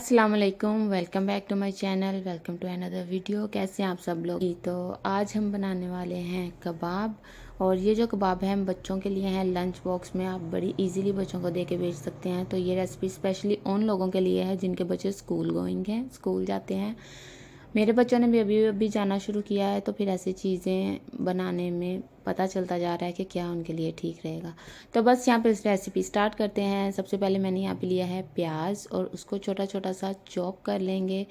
अस्सलाम वालेकुम, welcome back to my channel, welcome to another video. कैसे हैं आप सब लोग? तो आज हम बनाने वाले हैं कबाब। और ये जो कबाब है हम बच्चों के लिए हैं, लंच बॉक्स में आप बड़ी इजीली बच्चों को दे के भेज सकते हैं। तो ये रेसिपी स्पेशली उन लोगों के लिए है जिनके बच्चे स्कूल गोइंग हैं, स्कूल जाते हैं। मेरे बच्चों ने भी अभी जाना शुरू किया है, तो फिर ऐसी चीज़ें बनाने में पता चलता जा रहा है कि क्या उनके लिए ठीक रहेगा। तो बस यहाँ पे इस रेसिपी स्टार्ट करते हैं। सबसे पहले मैंने यहाँ पे लिया है प्याज और उसको छोटा छोटा सा चॉप कर लेंगे।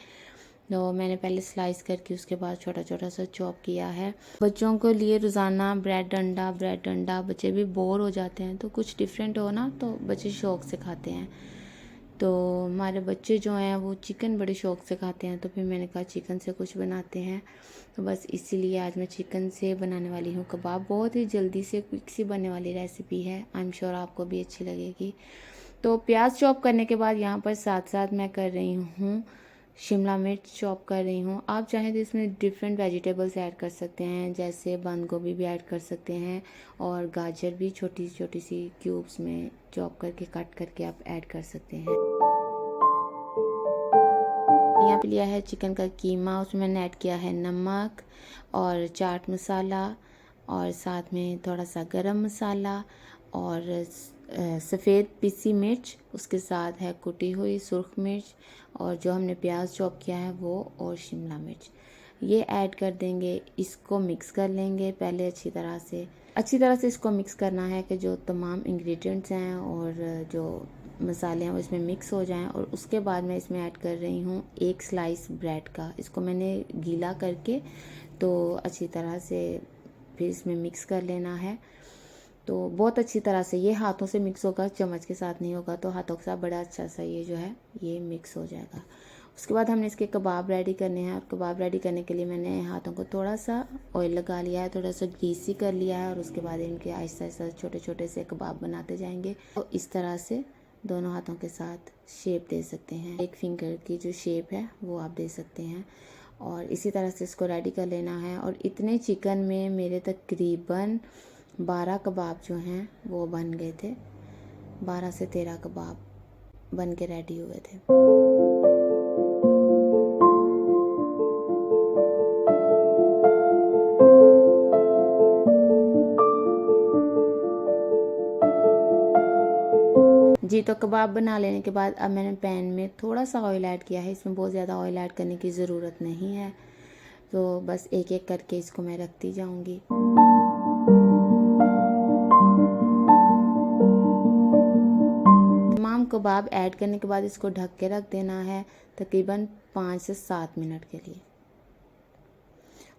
तो मैंने पहले स्लाइस करके उसके बाद छोटा छोटा सा चॉप किया है। बच्चों को लिए रोज़ाना ब्रेड अंडा बच्चे भी बोर हो जाते हैं, तो कुछ डिफरेंट हो ना, तो बच्चे शौक़ से खाते हैं। तो हमारे बच्चे जो हैं वो चिकन बड़े शौक़ से खाते हैं, तो फिर मैंने कहा चिकन से कुछ बनाते हैं। तो बस इसीलिए आज मैं चिकन से बनाने वाली हूँ कबाब। बहुत ही जल्दी से क्विक सी बनने वाली रेसिपी है, आई एम श्योर आपको भी अच्छी लगेगी। तो प्याज चॉप करने के बाद यहाँ पर साथ साथ मैं कर रही हूँ शिमला मिर्च चॉप कर रही हूँ। आप चाहें तो इसमें डिफरेंट वेजिटेबल्स ऐड कर सकते हैं, जैसे बंद गोभी भी ऐड कर सकते हैं और गाजर भी छोटी छोटी सी क्यूब्स में चॉप करके कट करके आप ऐड कर सकते हैं। यहाँ पे लिया है चिकन का कीमा, उसमें मैंने ऐड किया है नमक और चाट मसाला और साथ में थोड़ा सा गरम मसाला और सफ़ेद पीसी मिर्च, उसके साथ है कुटी हुई सुर्ख मिर्च और जो हमने प्याज चॉप किया है वो, और शिमला मिर्च ये ऐड कर देंगे। इसको मिक्स कर लेंगे पहले अच्छी तरह से इसको मिक्स करना है कि जो तमाम इंग्रेडिएंट्स हैं और जो मसाले हैं वो इसमें मिक्स हो जाएं। और उसके बाद मैं इसमें ऐड कर रही हूँ एक स्लाइस ब्रेड का। इसको मैंने गीला करके तो अच्छी तरह से फिर इसमें मिक्स कर लेना है। तो बहुत अच्छी तरह से ये हाथों से मिक्स होगा, चम्मच के साथ नहीं होगा। तो हाथों के साथ बड़ा अच्छा सा ये जो है ये मिक्स हो जाएगा। उसके बाद हमने इसके कबाब रेडी करने हैं, और कबाब रेडी करने के लिए मैंने हाथों को थोड़ा सा ऑयल लगा लिया है, थोड़ा सा ग्रीसी कर लिया है। और उसके बाद इनके आहिस्ता आहिस्ता छोटे छोटे से कबाब बनाते जाएंगे। तो इस तरह से दोनों हाथों के साथ शेप दे सकते हैं, एक फिंगर की जो शेप है वो आप दे सकते हैं। और इसी तरह से इसको रेडी कर लेना है। और इतने चिकन में मेरे तकरीबन 12 कबाब जो हैं वो बन गए थे। 12 से 13 कबाब बन के रेडी हुए थे। जी, तो कबाब बना लेने के बाद अब मैंने पैन में थोड़ा सा ऑयल ऐड किया है। इसमें बहुत ज़्यादा ऑयल ऐड करने की ज़रूरत नहीं है, तो बस एक एक करके इसको मैं रखती जाऊंगी। तमाम कबाब ऐड करने के बाद इसको ढक के रख देना है तकरीबन 5 से 7 मिनट के लिए।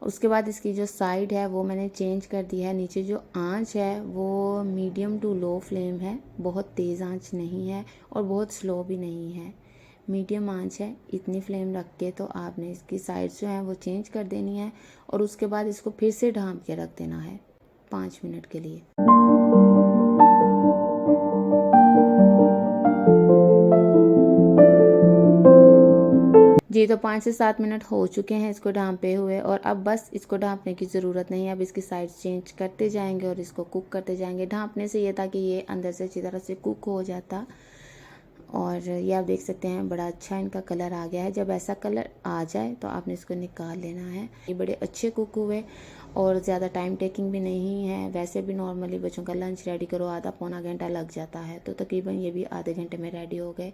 उसके बाद इसकी जो साइड है वो मैंने चेंज कर दी है। नीचे जो आंच है वो मीडियम टू लो फ्लेम है, बहुत तेज़ आंच नहीं है और बहुत स्लो भी नहीं है, मीडियम आंच है। इतनी फ्लेम रख के तो आपने इसकी साइड्स जो हैं वो चेंज कर देनी है। और उसके बाद इसको फिर से ढाँप के रख देना है 5 मिनट के लिए। जी, तो 5 से 7 मिनट हो चुके हैं इसको ढाँपे हुए, और अब बस इसको ढाँपने की ज़रूरत नहीं है। अब इसकी साइड चेंज करते जाएंगे और इसको कुक करते जाएंगे। ढाँपने से ये था कि ये अंदर से अच्छी तरह से कुक हो जाता। और ये आप देख सकते हैं बड़ा अच्छा इनका कलर आ गया है। जब ऐसा कलर आ जाए तो आपने इसको निकाल लेना है। ये बड़े अच्छे कुक हुए और ज़्यादा टाइम टेकिंग भी नहीं है। वैसे भी नॉर्मली बच्चों का लंच रेडी करो आधा पौना घंटा लग जाता है, तो तकरीबन ये भी आधे घंटे में रेडी हो गए।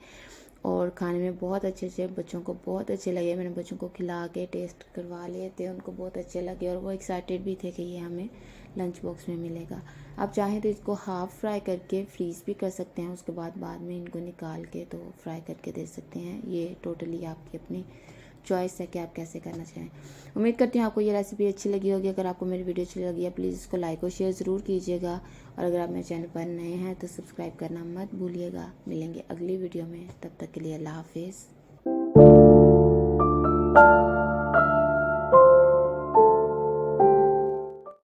और खाने में बहुत अच्छे से बच्चों को बहुत अच्छे लगे। मैंने बच्चों को खिला के टेस्ट करवा लिए थे, उनको बहुत अच्छे लगे और वो एक्साइटेड भी थे कि ये हमें लंच बॉक्स में मिलेगा। आप चाहें तो इसको हाफ़ फ्राई करके फ्रीज़ भी कर सकते हैं, उसके बाद में इनको निकाल के तो फ्राई करके दे सकते हैं। ये टोटली आपकी अपनी चॉइस है कि आप कैसे करना चाहें। उम्मीद करती हूँ आपको ये रेसिपी अच्छी लगी होगी। अगर आपको मेरी वीडियो अच्छी लगी है प्लीज़ इसको लाइक और शेयर ज़रूर कीजिएगा। और अगर आप मेरे चैनल पर नए हैं तो सब्सक्राइब करना मत भूलिएगा। मिलेंगे अगली वीडियो में, तब तक के लिए अल्लाह हाफिज़।